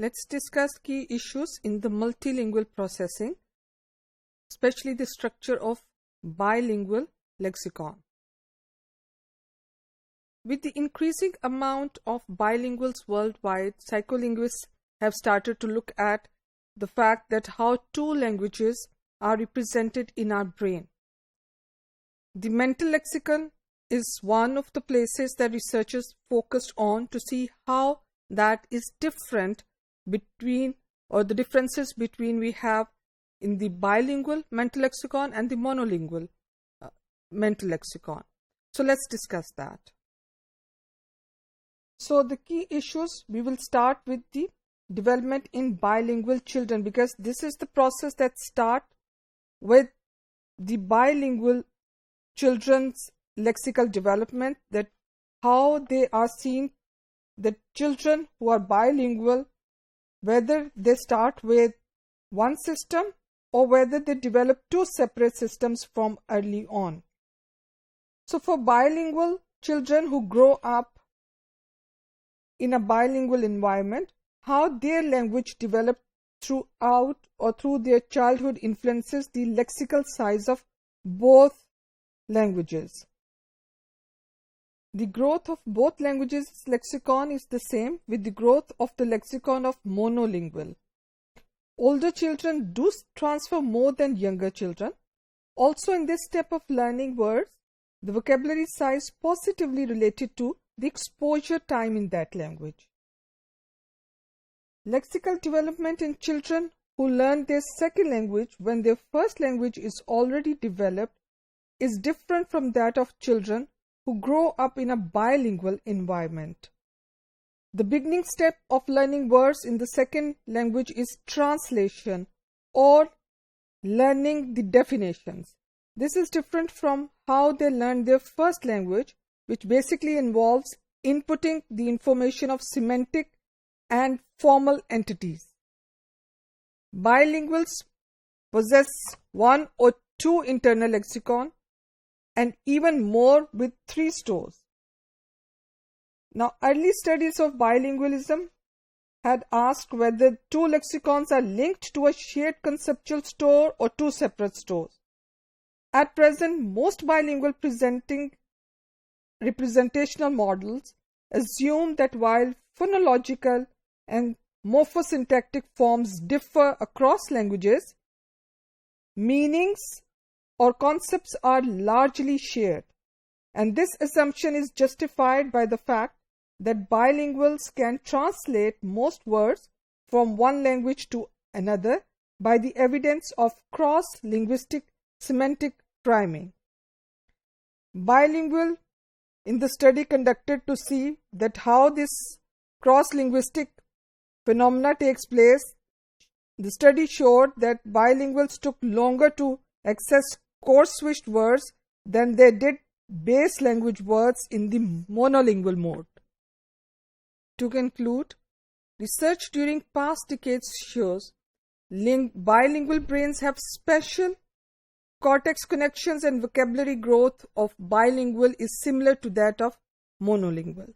let's discuss key issues in the multilingual processing, especially the structure of bilingual lexicon. With the increasing amount of bilinguals worldwide, psycholinguists have started to look at the fact that how two languages are represented in our brain. The mental lexicon is one of the places that researchers focused on to see how that is different between, or the differences between we have in the bilingual mental lexicon and the monolingual mental lexicon. So let's discuss that. So the key issues, we will start with the development in bilingual children, because this is the process that starts with the bilingual children's lexical development, that how they are seen, the children who are bilingual, whether they start with one system or whether they develop two separate systems from early on. So for bilingual children who grow up in a bilingual environment, how their language developed throughout or through their childhood influences the lexical size of both languages. The growth of both languages' lexicon is the same with the growth of the lexicon of monolingual. Older children do transfer more than younger children. Also, in this step of learning words, the vocabulary size positively related to the exposure time in that language. Lexical development in children who learn their second language when their first language is already developed is different from that of children who grow up in a bilingual environment. The beginning step of learning words in the second language is translation or learning the definitions. This is different from how they learn their first language, which basically involves inputting the information of semantic and formal entities. Bilinguals possess one or two internal lexicon, and even more with 3 stores. Now, early studies of bilingualism had asked whether two lexicons are linked to a shared conceptual store or two separate stores. At present, most bilingual representational models assume that while phonological and morphosyntactic forms differ across languages, meanings or concepts are largely shared, and this assumption is justified by the fact that bilinguals can translate most words from one language to another by the evidence of cross-linguistic semantic priming. Bilingual in the study conducted to see that how this cross-linguistic phenomena takes place, the study showed that bilinguals took longer to access coarse-switched words than they did base language words in the monolingual mode. To conclude, research during past decades shows bilingual brains have special cortex connections, and vocabulary growth of bilingual is similar to that of monolingual.